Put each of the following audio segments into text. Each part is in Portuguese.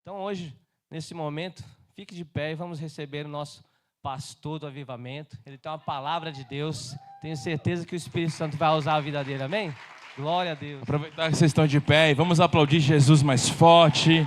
Então hoje, nesse momento, fique de pé e vamos receber o nosso pastor do avivamento. Ele tem uma palavra de Deus. Tenho certeza que o Espírito Santo vai usar a vida dele, amém? Glória a Deus. Aproveitar que vocês estão de pé e vamos aplaudir Jesus mais forte.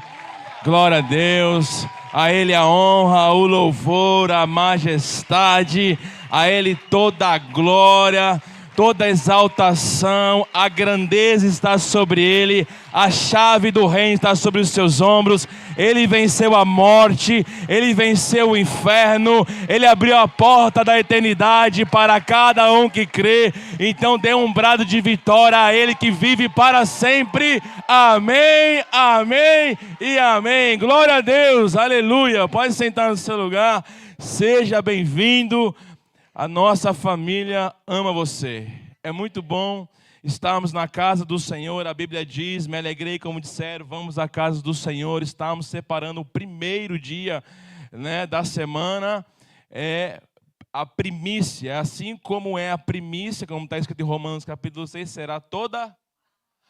Glória a Deus. A Ele a honra, o louvor, a majestade. A Ele toda a glória, toda a exaltação. A grandeza está sobre Ele. A chave do reino está sobre os seus ombros. Ele venceu a morte, Ele venceu o inferno, Ele abriu a porta da eternidade para cada um que crê. Então dê um brado de vitória a Ele que vive para sempre. Amém, amém e amém. Glória a Deus, aleluia. Pode sentar no seu lugar. Seja bem-vindo. A nossa família ama você. É muito bom estarmos na casa do Senhor. A Bíblia diz, me alegrei, como disseram, vamos à casa do Senhor. Estamos separando o primeiro dia, da semana, a primícia. Assim como é a primícia, como está escrito em Romanos capítulo 6, será toda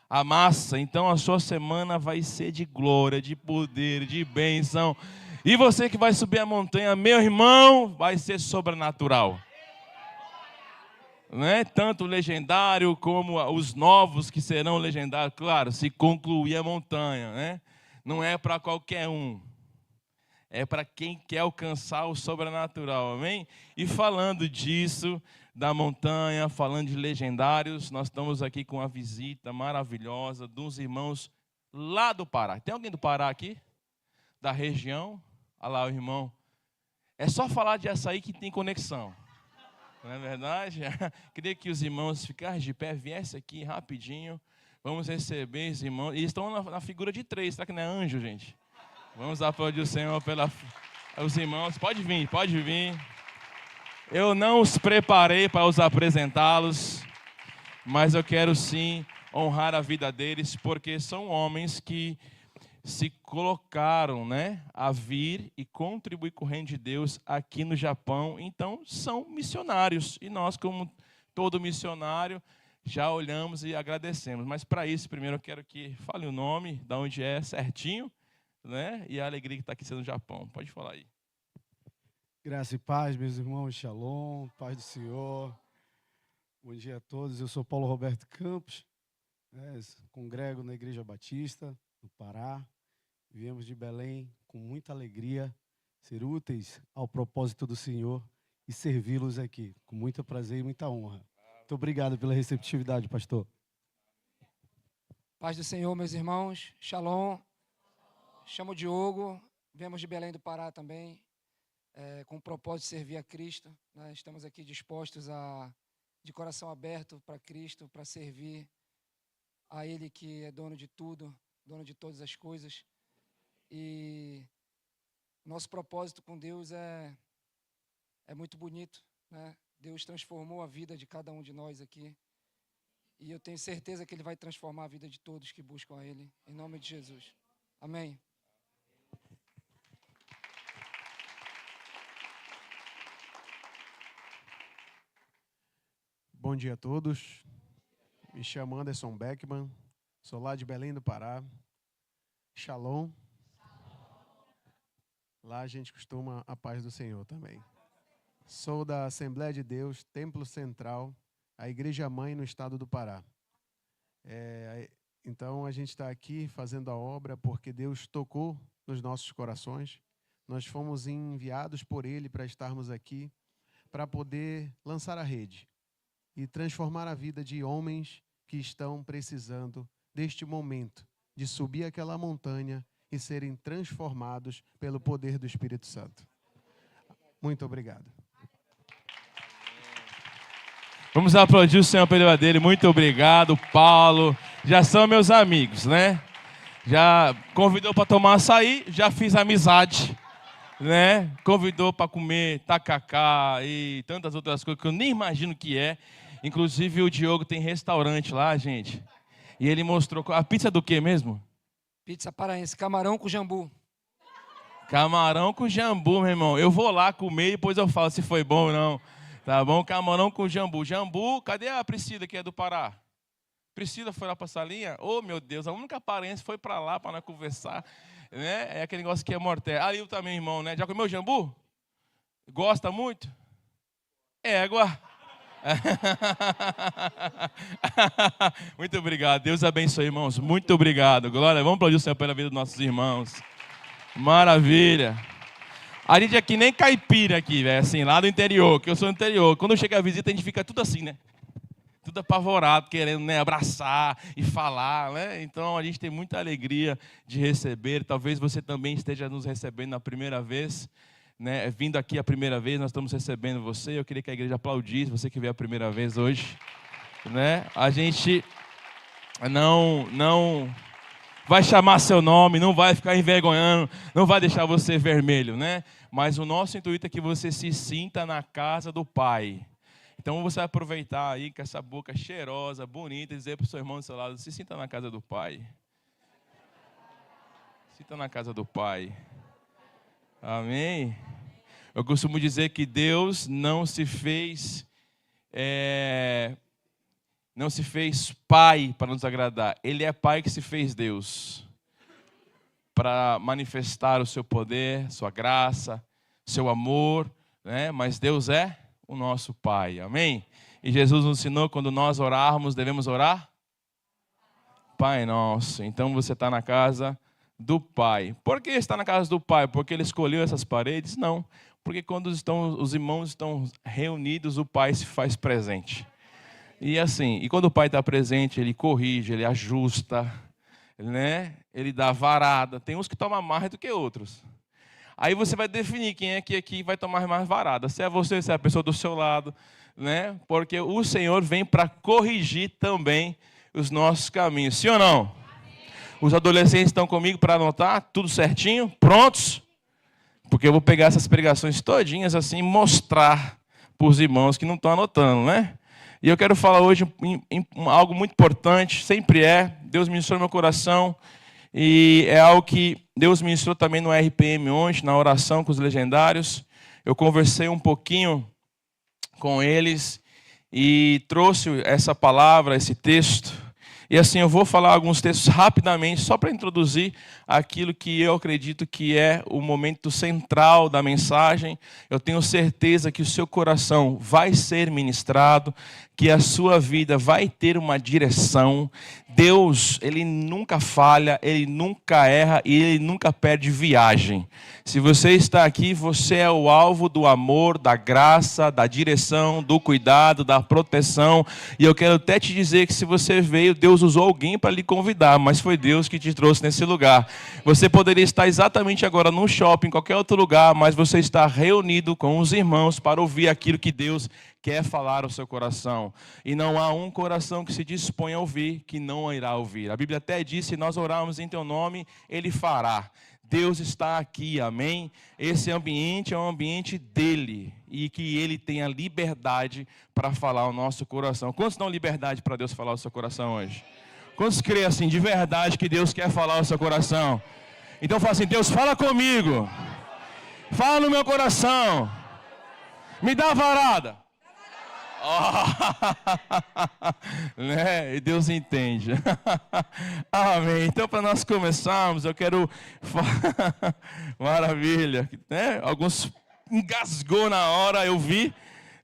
a massa. Então a sua semana vai ser de glória, de poder, de bênção. E você que vai subir a montanha, meu irmão, vai ser sobrenatural. Tanto o legendário como os novos que serão legendários, claro, se concluir a montanha, Não é para qualquer um, é para quem quer alcançar o sobrenatural, amém? E falando disso, da montanha, falando de legendários, nós estamos aqui com uma visita maravilhosa de uns irmãos lá do Pará. Tem alguém do Pará aqui? Da região? Olha lá o irmão. É só falar de açaí que tem conexão. Não é verdade? Queria que os irmãos ficassem de pé, viessem aqui rapidinho. Vamos receber os irmãos. E estão na figura de 3, será que não é anjo, gente? Vamos aplaudir o Senhor os irmãos. Pode vir, pode vir. Eu não os preparei para os apresentá-los, mas eu quero sim honrar a vida deles, porque são homens que se colocaram, a vir e contribuir com o reino de Deus aqui no Japão. Então, são missionários. E nós, como todo missionário, já olhamos e agradecemos. Mas, para isso, primeiro eu quero que fale o nome, de onde é certinho, e a alegria que está aqui sendo no Japão. Pode falar aí. Graça e paz, meus irmãos. Shalom, paz do Senhor. Bom dia a todos. Eu sou Paulo Roberto Campos, congrego na Igreja Batista, no Pará. Viemos de Belém com muita alegria, ser úteis ao propósito do Senhor e servi-los aqui, com muito prazer e muita honra. Muito obrigado pela receptividade, pastor. Paz do Senhor, meus irmãos. Shalom. Chamo o Diogo. Viemos de Belém do Pará também, com o propósito de servir a Cristo. Estamos aqui dispostos de coração aberto para Cristo, para servir a Ele que é dono de tudo, dono de todas as coisas. E nosso propósito com Deus é muito bonito, Deus transformou a vida de cada um de nós aqui. E eu tenho certeza que Ele vai transformar a vida de todos que buscam a Ele, em nome de Jesus. Amém. Bom dia a todos. Me chamo Anderson Beckman, sou lá de Belém do Pará. Shalom. Lá a gente costuma a paz do Senhor também. Sou da Assembleia de Deus, Templo Central, a Igreja Mãe no estado do Pará. Então a gente está aqui fazendo a obra porque Deus tocou nos nossos corações. Nós fomos enviados por Ele para estarmos aqui, para poder lançar a rede e transformar a vida de homens que estão precisando deste momento, de subir aquela montanha e serem transformados pelo poder do Espírito Santo. Muito obrigado. Vamos aplaudir o Senhor pela dele. Muito obrigado, Paulo. Já são meus amigos, Já convidou para tomar açaí, já fiz amizade, Convidou para comer tacacá e tantas outras coisas que eu nem imagino que é. Inclusive o Diogo tem restaurante lá, gente. E ele mostrou a pizza do quê mesmo? Pizza paraense, camarão com jambu. Camarão com jambu, meu irmão. Eu vou lá comer e depois eu falo se foi bom ou não. Tá bom? Camarão com jambu. Jambu, cadê a Priscila que é do Pará? Priscila foi lá para a salinha? Oh, meu Deus, a única paraense foi para lá para nós conversar. Né? É aquele negócio que é mortel. Ali também, irmão, né? Já comeu jambu? Gosta muito? Égua. Muito obrigado. Deus abençoe, irmãos. Muito obrigado. Glória. Vamos aplaudir o Senhor pela vida dos nossos irmãos. Maravilha. A gente é que nem caipira aqui, velho, assim, lá do interior, que eu sou do interior. Quando chega a visita, a gente fica tudo assim, né? Tudo apavorado, querendo, né, abraçar e falar, né? Então, a gente tem muita alegria de receber. Talvez você também esteja nos recebendo na primeira vez, né? Vindo aqui a primeira vez, nós estamos recebendo você. Eu queria que a igreja aplaudisse, você que veio a primeira vez hoje, né? A gente não vai chamar seu nome, não vai ficar envergonhando, não vai deixar você vermelho, né? Mas o nosso intuito é que você se sinta na casa do Pai. Então você vai aproveitar aí com essa boca cheirosa, bonita, e dizer para o seu irmão do seu lado, se sinta na casa do Pai. Sinta na casa do Pai. Amém? Eu costumo dizer que Deus não se fez pai para nos agradar. Ele é pai que se fez Deus. Para manifestar o seu poder, sua graça, seu amor, né? Mas Deus é o nosso Pai, amém? E Jesus nos ensinou, quando nós orarmos, devemos orar? Pai nosso. Então você está na casa do Pai. Por que está na casa do Pai? Porque Ele escolheu essas paredes? Não. Porque quando os irmãos estão reunidos, o Pai se faz presente. E assim, quando o Pai está presente, Ele corrige, Ele ajusta, né? Ele dá varada. Tem uns que tomam mais do que outros. Aí você vai definir quem é que aqui vai tomar mais varada. Se é você, se é a pessoa do seu lado, né? Porque o Senhor vem para corrigir também os nossos caminhos. Sim ou não? Amém. Os adolescentes estão comigo para anotar tudo certinho? Prontos? Porque eu vou pegar essas pregações todinhas assim e mostrar para os irmãos que não estão anotando, né? E eu quero falar hoje em algo muito importante, sempre é. Deus ministrou no meu coração. E é algo que Deus ministrou também no RPM ontem, na oração com os legendários. Eu conversei um pouquinho com eles e trouxe essa palavra, esse texto. E assim, eu vou falar alguns textos rapidamente, só para introduzir aquilo que eu acredito que é o momento central da mensagem. Eu tenho certeza que o seu coração vai ser ministrado, que a sua vida vai ter uma direção. Deus, Ele nunca falha, Ele nunca erra e Ele nunca perde viagem. Se você está aqui, você é o alvo do amor, da graça, da direção, do cuidado, da proteção. E eu quero até te dizer que se você veio, Deus usou alguém para lhe convidar, mas foi Deus que te trouxe nesse lugar. Você poderia estar exatamente agora no shopping, em qualquer outro lugar, mas você está reunido com os irmãos para ouvir aquilo que Deus quer falar ao seu coração. E não há um coração que se disponha a ouvir que não irá ouvir. A Bíblia até diz, se nós orarmos em teu nome, Ele fará. Deus está aqui, amém? Esse ambiente é um ambiente dEle. E que Ele tenha liberdade para falar ao nosso coração. Quantos dão liberdade para Deus falar ao seu coração hoje? Quantos creem assim, de verdade, que Deus quer falar ao seu coração? Então fala assim, Deus, fala comigo. Fala no meu coração. Me dá varada. Oh, né? E Deus entende. Amém. Então, para nós começarmos, eu quero maravilha, né? Alguns engasgou na hora, eu vi,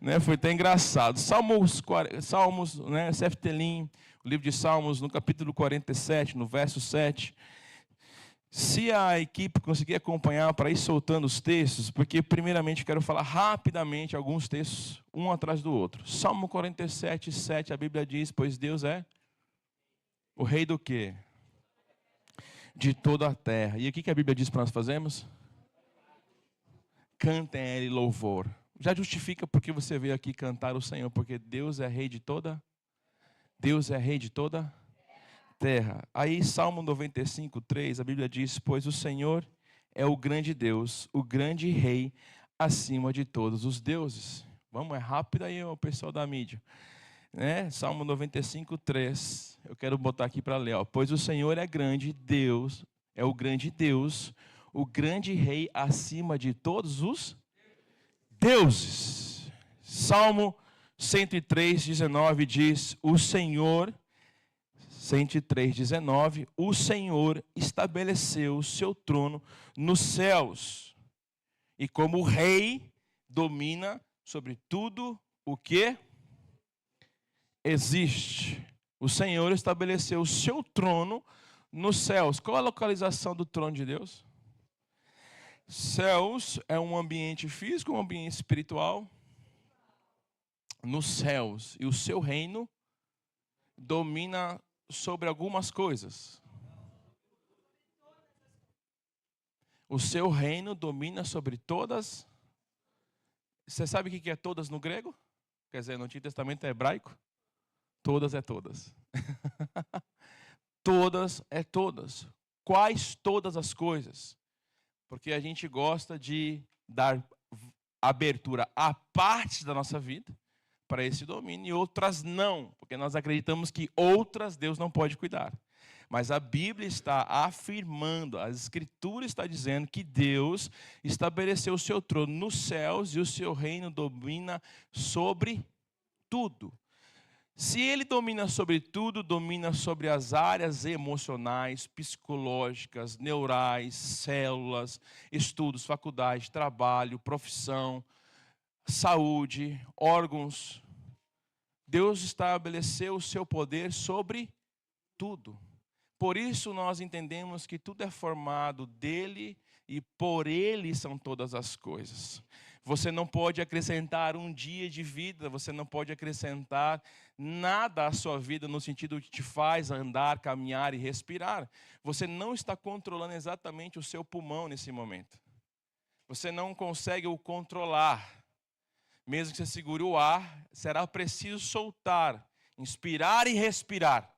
né? Foi até engraçado. Salmos, né? Seftelim, o livro de Salmos, no capítulo 47, no verso 7. Se a equipe conseguir acompanhar para ir soltando os textos, porque primeiramente eu quero falar rapidamente alguns textos, um atrás do outro. Salmo 47, 7, a Bíblia diz, pois Deus é o rei do quê? De toda a terra. E o que a Bíblia diz para nós fazermos? Cantem a Ele louvor. Já justifica porque você veio aqui cantar o Senhor, porque Deus é rei de toda, Deus é rei de toda terra. Aí Salmo 95, 3, a Bíblia diz, pois o Senhor é o grande Deus, o grande rei acima de todos os deuses. Vamos, é rápido aí o pessoal da mídia, né? Salmo 95, 3, eu quero botar aqui para ler, ó. Pois o Senhor é grande Deus, é o grande Deus, o grande rei acima de todos os deuses. Salmo 103, 19 diz, o Senhor 103:19, o Senhor estabeleceu o seu trono nos céus, e como rei domina sobre tudo o que existe. O Senhor estabeleceu o seu trono nos céus. Qual a localização do trono de Deus? Céus é um ambiente físico, um ambiente espiritual. Nos céus. E o seu reino domina sobre algumas coisas. O seu reino domina sobre todas. Você sabe o que é todas no grego? Quer dizer, no Antigo Testamento é hebraico? Todas é todas. Todas é todas. Quais todas as coisas? Porque a gente gosta de dar abertura a partes da nossa vida para esse domínio e outras não, porque nós acreditamos que outras Deus não pode cuidar. Mas a Bíblia está afirmando, a Escritura está dizendo que Deus estabeleceu o seu trono nos céus e o seu reino domina sobre tudo. Se ele domina sobre tudo, domina sobre as áreas emocionais, psicológicas, neurais, células, estudos, faculdade, trabalho, profissão, saúde, órgãos. Deus estabeleceu o seu poder sobre tudo. Por isso nós entendemos que tudo é formado dele e por ele são todas as coisas. Você não pode acrescentar um dia de vida, você não pode acrescentar nada à sua vida no sentido que te faz andar, caminhar e respirar. Você não está controlando exatamente o seu pulmão nesse momento. Você não consegue o controlar. Mesmo que você segure o ar, será preciso soltar, inspirar e respirar.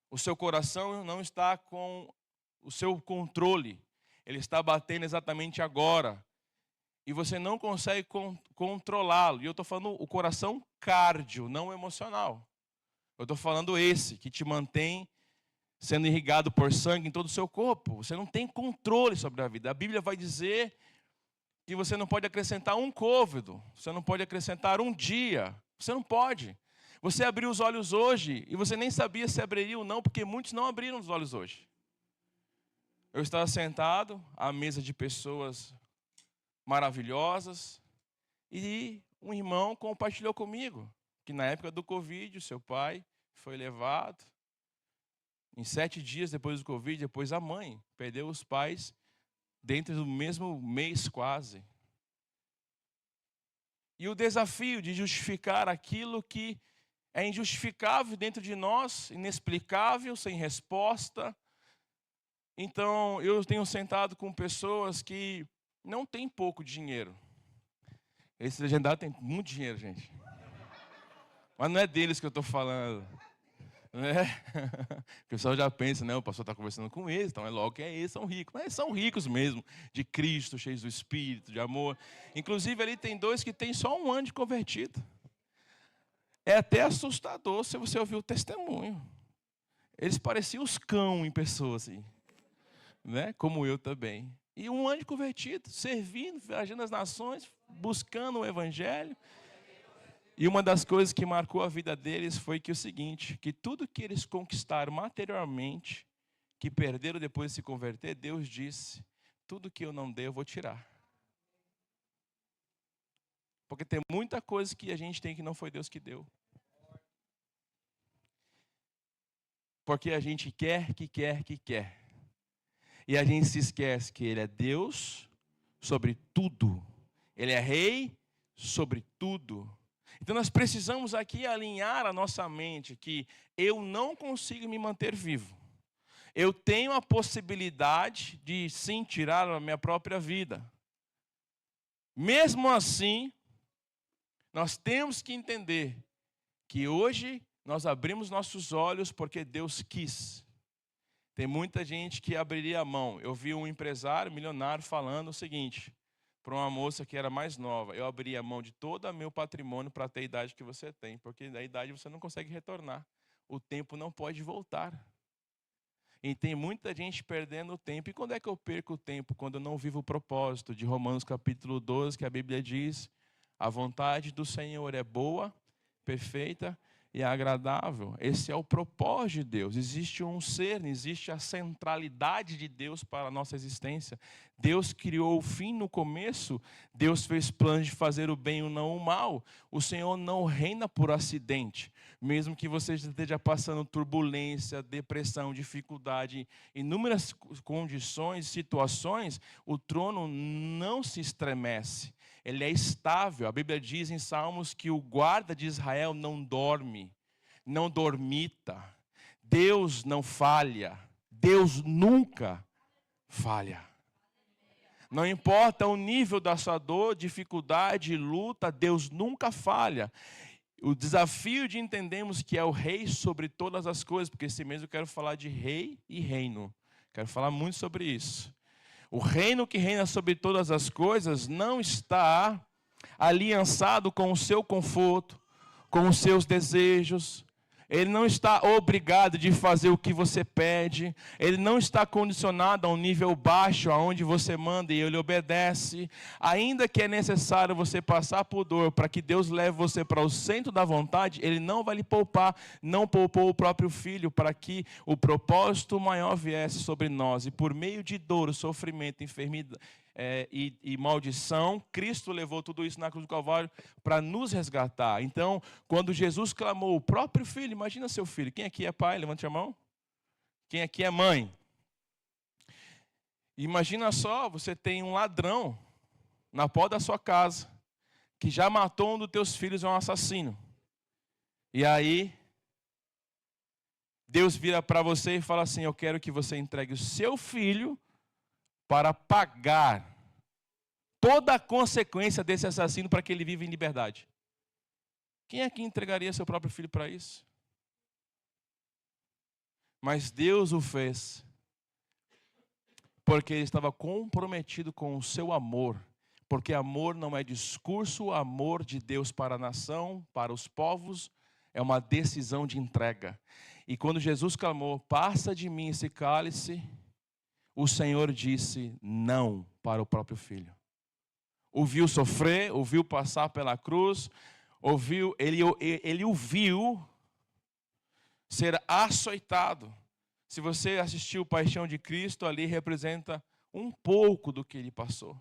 O seu coração não está com o seu controle. Ele está batendo exatamente agora. E você não consegue controlá-lo. E eu estou falando o coração cardio, não emocional. Eu estou falando esse, que te mantém sendo irrigado por sangue em todo o seu corpo. Você não tem controle sobre a vida. A Bíblia vai dizer que você não pode acrescentar um côvado. Você não pode acrescentar um dia. Você não pode. Você abriu os olhos hoje e você nem sabia se abriria ou não, porque muitos não abriram os olhos hoje. Eu estava sentado à mesa de pessoas maravilhosas e um irmão compartilhou comigo que na época do Covid o seu pai foi levado. Em 7 dias depois do Covid, depois a mãe perdeu os pais dentro do mesmo mês quase. E o desafio de justificar aquilo que é injustificável dentro de nós, inexplicável, sem resposta. Então, eu tenho sentado com pessoas que não têm pouco dinheiro. Esse legendário tem muito dinheiro, gente. Mas não é deles que eu estou falando. Né? O pessoal já pensa, né? O pastor está conversando com eles, então é logo que eles são ricos. Mas eles são ricos mesmo, de Cristo, cheios do Espírito, de amor. Inclusive, ali tem 2 que têm só 1 ano de convertido. É até assustador se você ouvir o testemunho. Eles pareciam os cão em pessoa, assim. Né? Como eu também. E 1 ano de convertido, servindo, viajando as nações, buscando o Evangelho. E uma das coisas que marcou a vida deles foi que o seguinte, que tudo que eles conquistaram materialmente, que perderam depois de se converter, Deus disse, tudo que eu não dei eu vou tirar. Porque tem muita coisa que a gente tem que não foi Deus que deu. Porque a gente quer. E a gente se esquece que Ele é Deus sobre tudo. Ele é Rei sobre tudo. Então nós precisamos aqui alinhar a nossa mente que eu não consigo me manter vivo. Eu tenho a possibilidade de sim tirar a minha própria vida. Mesmo assim, nós temos que entender que hoje nós abrimos nossos olhos porque Deus quis. Tem muita gente que abriria a mão. Eu vi um empresário milionário falando o seguinte, para uma moça que era mais nova, eu abri a mão de todo o meu patrimônio para ter a idade que você tem, porque da idade você não consegue retornar. O tempo não pode voltar. E tem muita gente perdendo o tempo. E quando é que eu perco o tempo? Quando eu não vivo o propósito de Romanos capítulo 12, que a Bíblia diz, a vontade do Senhor é boa, perfeita e agradável. Esse é o propósito de Deus. Existe um ser, existe a centralidade de Deus para a nossa existência. Deus criou o fim no começo. Deus fez planos de fazer o bem e não o mal. O Senhor não reina por acidente. Mesmo que você esteja passando turbulência, depressão, dificuldade, inúmeras condições, situações, o trono não se estremece. Ele é estável. A Bíblia diz em Salmos que o guarda de Israel não dorme, não dormita. Deus não falha. Deus nunca falha. Não importa o nível da sua dor, dificuldade, luta, Deus nunca falha. O desafio de entendermos que é o rei sobre todas as coisas, porque esse mês eu quero falar de rei e reino. Quero falar muito sobre isso. O reino que reina sobre todas as coisas não está aliançado com o seu conforto, com os seus desejos. Ele não está obrigado de fazer o que você pede. Ele não está condicionado a um nível baixo, aonde você manda e ele obedece. Ainda que é necessário você passar por dor para que Deus leve você para o centro da vontade, Ele não vai lhe poupar. Não poupou o próprio Filho para que o propósito maior viesse sobre nós. E por meio de dor, sofrimento, enfermidade e maldição, Cristo levou tudo isso na cruz do Calvário para nos resgatar. Então, quando Jesus clamou o próprio Filho, imagina seu filho. Quem aqui é pai? Levante a mão. Quem aqui é mãe? Imagina só, você tem um ladrão na porta da sua casa, que já matou um dos teus filhos, é um assassino. E aí, Deus vira para você e fala assim: eu quero que você entregue o seu filho para pagar toda a consequência desse assassino para que ele viva em liberdade. Quem é que entregaria seu próprio filho para isso? Mas Deus o fez porque Ele estava comprometido com o seu amor. Porque amor não é discurso, o amor de Deus para a nação, para os povos, é uma decisão de entrega. E quando Jesus clamou: passa de mim esse cálice, o Senhor disse não para o próprio Filho. O viu sofrer, o viu passar pela cruz, ele o viu ser açoitado. Se você assistiu Paixão de Cristo, ali representa um pouco do que ele passou.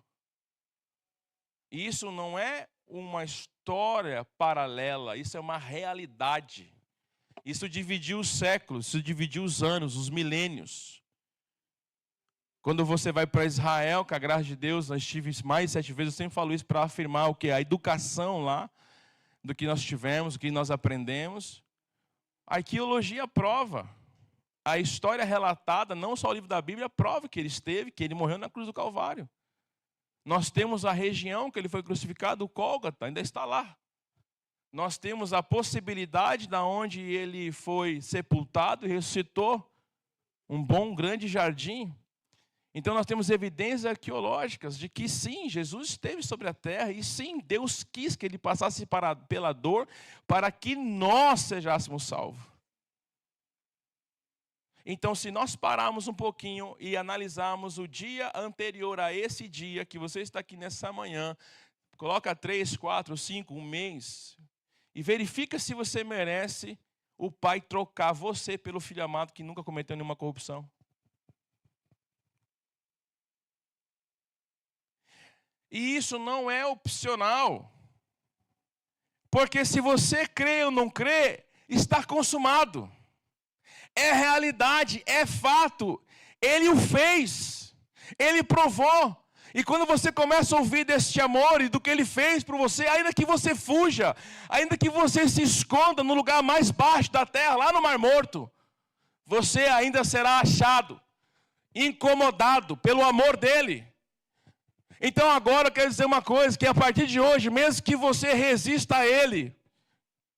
E isso não é uma história paralela, isso é uma realidade. Isso dividiu os séculos, isso dividiu os anos, os milênios. Quando você vai para Israel, com a graça de Deus, nós estivemos mais de 7 vezes, eu sempre falo isso para afirmar o que? A educação lá, do que nós tivemos, do que nós aprendemos. A arqueologia prova. A história relatada, não só o livro da Bíblia, prova que ele esteve, que ele morreu na cruz do Calvário. Nós temos a região que ele foi crucificado, o Gólgota, ainda está lá. Nós temos a possibilidade de onde ele foi sepultado e ressuscitou, um bom, grande jardim. Então nós temos evidências arqueológicas de que sim, Jesus esteve sobre a terra e sim, Deus quis que ele passasse pela dor para que nós sejamos salvos. Então, se nós pararmos um pouquinho e analisarmos o dia anterior a esse dia, que você está aqui nessa manhã, coloca 3, 4, 5, um mês, e verifica se você merece o Pai trocar você pelo Filho amado que nunca cometeu nenhuma corrupção. E isso não é opcional. Porque se você crê ou não crê, está consumado. É realidade, é fato. Ele o fez. Ele provou. E quando você começa a ouvir deste amor e do que Ele fez por você, ainda que você fuja, ainda que você se esconda no lugar mais baixo da terra, lá no Mar Morto, você ainda será achado, incomodado pelo amor dEle. Então agora eu quero dizer uma coisa, que a partir de hoje, mesmo que você resista a Ele,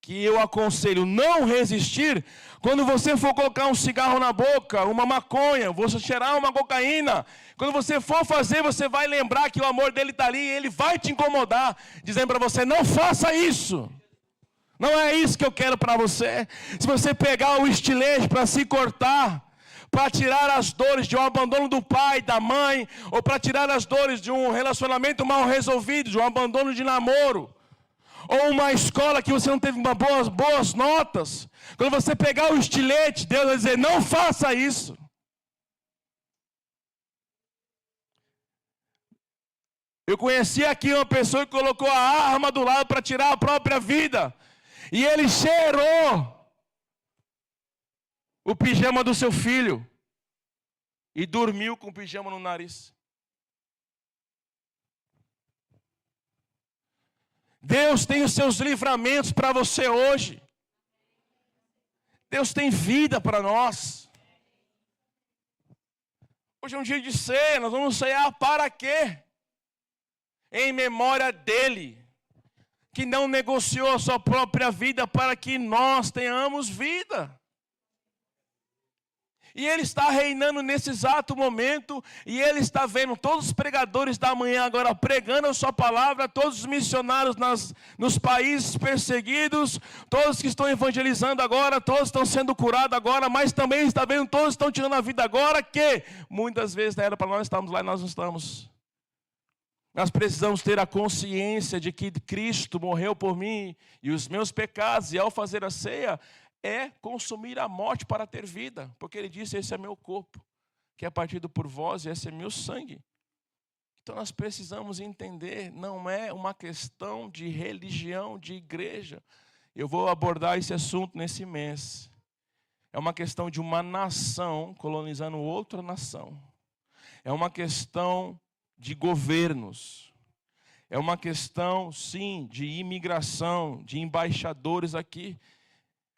que eu aconselho não resistir, quando você for colocar um cigarro na boca, uma maconha, você cheirar uma cocaína, quando você for fazer, você vai lembrar que o amor dele está ali e ele vai te incomodar, dizendo para você: não faça isso. Não é isso que eu quero para você. Se você pegar o estilete para se cortar, para tirar as dores de um abandono do pai, da mãe, ou para tirar as dores de um relacionamento mal resolvido, de um abandono de namoro, Ou uma escola que você não teve boas notas. Quando você pegar o estilete, Deus vai dizer, não faça isso. Eu conheci aqui uma pessoa que colocou a arma do lado para tirar a própria vida. E ele cheirou o pijama do seu filho. E dormiu com o pijama no nariz. Deus tem os seus livramentos para você hoje. Deus tem vida para nós. Hoje é um dia de ceia, nós vamos ceiar para quê? Em memória dele, que não negociou a sua própria vida para que nós tenhamos vida. E Ele está reinando nesse exato momento, e Ele está vendo todos os pregadores da manhã agora pregando a sua palavra, todos os missionários nos países perseguidos, todos que estão evangelizando agora, todos estão sendo curados agora, mas também está vendo todos estão tirando a vida agora, que muitas vezes era para nós estarmos lá e nós não estamos. Nós precisamos ter a consciência de que Cristo morreu por mim e os meus pecados, e ao fazer a ceia, é consumir a morte para ter vida, porque Ele disse, esse é meu corpo, que é partido por vós, e esse é meu sangue. Então nós precisamos entender, não é uma questão de religião, de igreja. Eu vou abordar esse assunto nesse mês. É uma questão de uma nação colonizando outra nação. É uma questão de governos. É uma questão, sim, de imigração, de embaixadores aqui.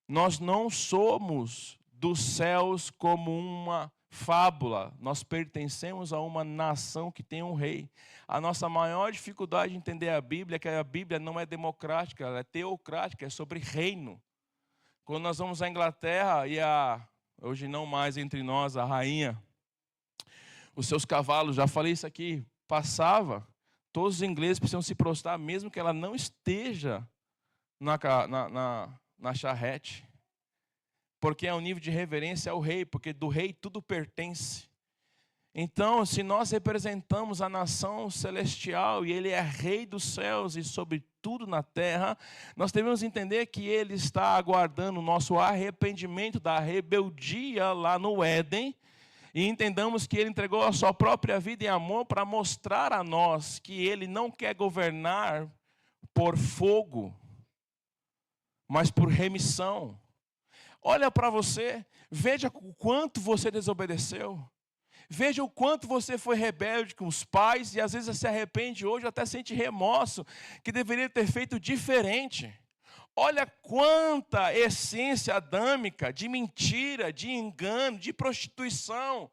Nós não somos dos céus como uma fábula. Nós pertencemos a uma nação que tem um rei. A nossa maior dificuldade de entender a Bíblia é que a Bíblia não é democrática, ela é teocrática, é sobre reino. Quando nós vamos à Inglaterra e hoje não mais entre nós, a rainha, os seus cavalos, já falei isso aqui, passava, todos os ingleses precisam se prostrar, mesmo que ela não esteja na charrete, porque é um nível de reverência ao rei, porque do rei tudo pertence. Então, se nós representamos a nação celestial, e Ele é rei dos céus e sobre tudo na terra, nós devemos entender que Ele está aguardando o nosso arrependimento da rebeldia lá no Éden, e entendamos que Ele entregou a sua própria vida em amor para mostrar a nós que Ele não quer governar por fogo, mas por remissão. Olha para você, veja o quanto você desobedeceu. Veja o quanto você foi rebelde com os pais, e às vezes se arrepende hoje, até sente remorso, que deveria ter feito diferente. Olha quanta essência adâmica de mentira, de engano, de prostituição.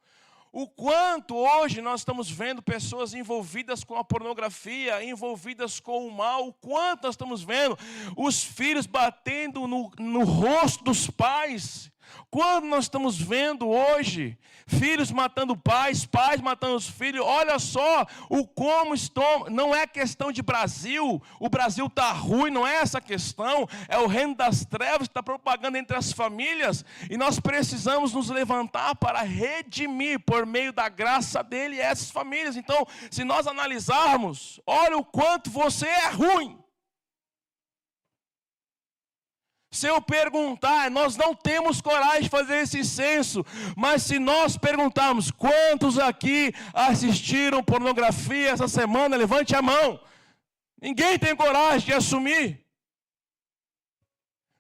O quanto hoje nós estamos vendo pessoas envolvidas com a pornografia, envolvidas com o mal. O quanto nós estamos vendo os filhos batendo no rosto dos pais. Quando nós estamos vendo hoje filhos matando pais, pais matando os filhos. Olha só o como estão. Não é questão de Brasil. O Brasil está ruim, não é essa questão. É o reino das trevas que está propagando entre as famílias. E nós precisamos nos levantar para redimir por meio da graça dele essas famílias. Então, se nós analisarmos, olha o quanto você é ruim. Se eu perguntar, nós não temos coragem de fazer esse censo, mas se nós perguntarmos quantos aqui assistiram pornografia essa semana, levante a mão. Ninguém tem coragem de assumir.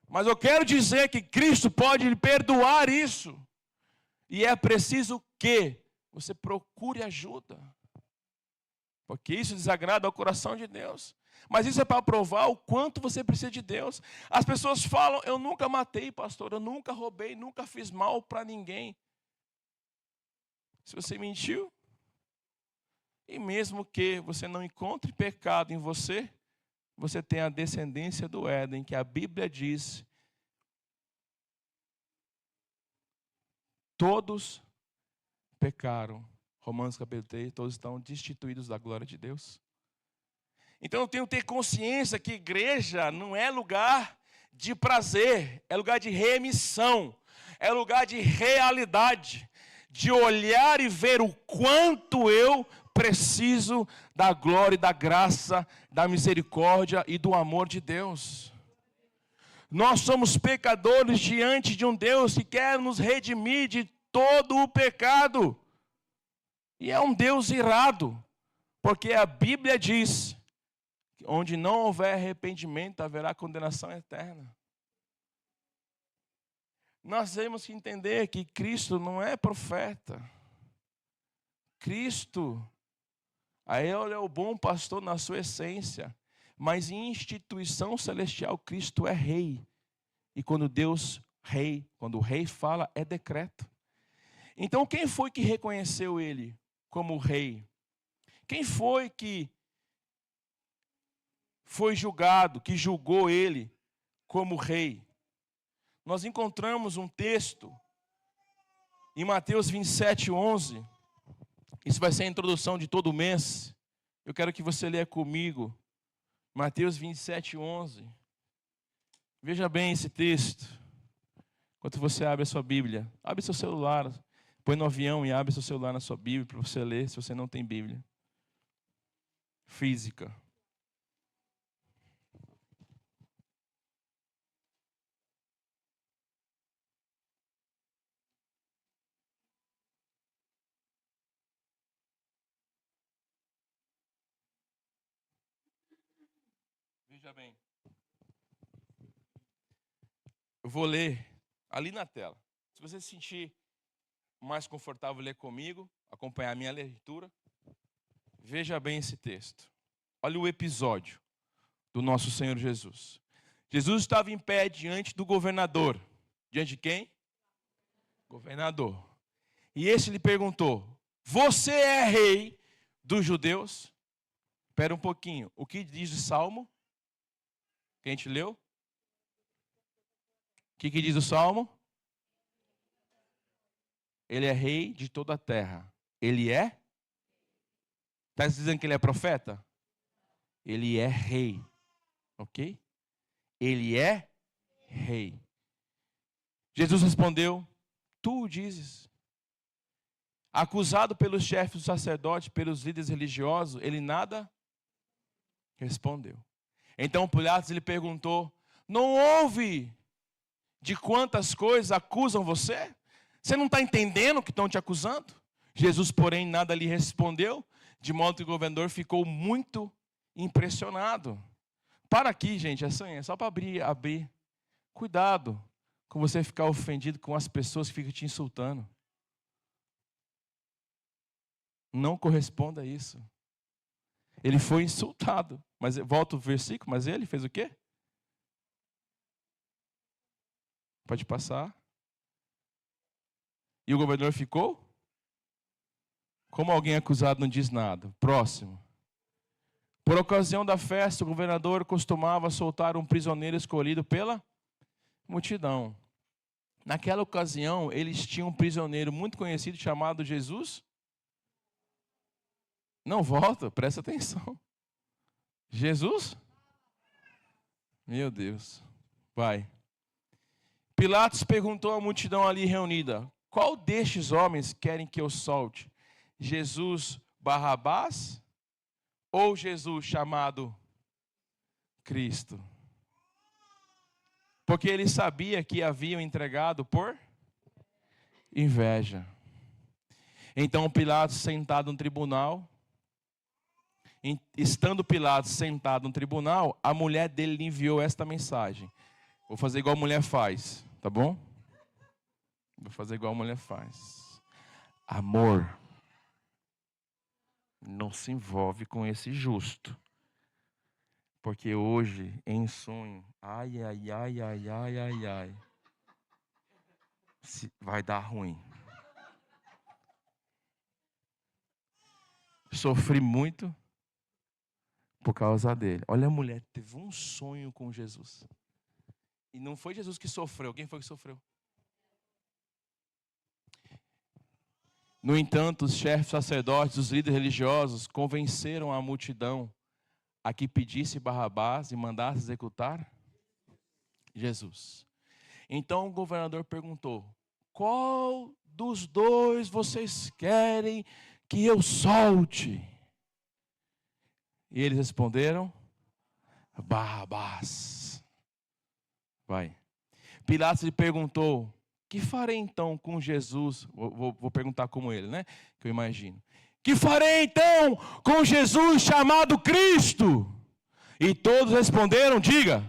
Mas eu quero dizer que Cristo pode lhe perdoar isso. E é preciso que você procure ajuda, porque isso desagrada ao coração de Deus. Mas isso é para provar o quanto você precisa de Deus. As pessoas falam, eu nunca matei, pastor, eu nunca roubei, nunca fiz mal para ninguém. Se você mentiu, e mesmo que você não encontre pecado em você, você tem a descendência do Éden, que a Bíblia diz, todos pecaram. Romanos capítulo 3, todos estão destituídos da glória de Deus. Então eu tenho que ter consciência que igreja não é lugar de prazer, é lugar de remissão, é lugar de realidade, de olhar e ver o quanto eu preciso da glória e da graça, da misericórdia e do amor de Deus. Nós somos pecadores diante de um Deus que quer nos redimir de todo o pecado. E é um Deus irado, porque a Bíblia diz que onde não houver arrependimento, haverá condenação eterna. Nós temos que entender que Cristo não é profeta. Cristo, Ele é o bom pastor na sua essência. Mas em instituição celestial, Cristo é rei. E quando o rei fala, é decreto. Então, quem foi que reconheceu ele como rei? Quem foi que foi julgado, que julgou ele como rei? Nós encontramos um texto em Mateus 27:11. Isso vai ser a introdução de todo mês. Eu quero que você leia comigo. Mateus 27:11. Veja bem esse texto. Enquanto você abre a sua Bíblia, abre seu celular, põe no avião e abre seu celular na sua Bíblia para você ler, se você não tem Bíblia física. Veja bem. Eu vou ler ali na tela. Se você se sentir mais confortável, ler comigo, acompanhar a minha leitura. Veja bem esse texto. Olha o episódio do nosso Senhor Jesus. Jesus estava em pé diante do governador. Diante de quem? Governador. E esse lhe perguntou: você é rei dos judeus? Espera um pouquinho. O que diz o Salmo? Que a gente leu? O que diz o Salmo? Ele é rei de toda a terra. Ele é? Está dizendo que ele é profeta? Ele é rei. Ok? Ele é rei. Jesus respondeu: tu o dizes. Acusado pelos chefes dos sacerdotes, pelos líderes religiosos, ele nada respondeu. Então Pilatos lhe perguntou: não ouve de quantas coisas acusam você? Você não está entendendo que estão te acusando? Jesus, porém, nada lhe respondeu, de modo que o governador ficou muito impressionado. Para aqui, gente, é só para abrir. Cuidado com você ficar ofendido com as pessoas que ficam te insultando. Não corresponda a isso. Ele foi insultado. Mas volta o versículo, mas ele fez o quê? Pode passar. E o governador ficou? Como alguém acusado não diz nada. Próximo. Por ocasião da festa, o governador costumava soltar um prisioneiro escolhido pela multidão. Naquela ocasião, eles tinham um prisioneiro muito conhecido chamado Jesus. Não, volta, presta atenção. Jesus? Meu Deus. Vai. Pilatos perguntou à multidão ali reunida: qual destes homens querem que eu solte? Jesus Barrabás ou Jesus chamado Cristo? Porque ele sabia que haviam entregado por inveja. Então Pilatos, sentado no tribunal, estando Pilatos sentado no tribunal, a mulher dele lhe enviou esta mensagem. Vou fazer igual a mulher faz, tá bom? Vou fazer igual a mulher faz. Amor, não se envolve com esse justo. Porque hoje, em sonho, ai, vai dar ruim. Sofri muito por causa dele. Olha, a mulher teve um sonho com Jesus. E não foi Jesus que sofreu. Quem foi que sofreu? No entanto, os chefes sacerdotes, os líderes religiosos, convenceram a multidão a que pedisse Barrabás e mandasse executar Jesus. Então o governador perguntou: qual dos dois vocês querem que eu solte. E eles responderam: Barrabás. Vai. Pilatos lhe perguntou: que farei então com Jesus? Vou perguntar como ele, né? Que eu imagino. Que farei então com Jesus chamado Cristo? E todos responderam, diga: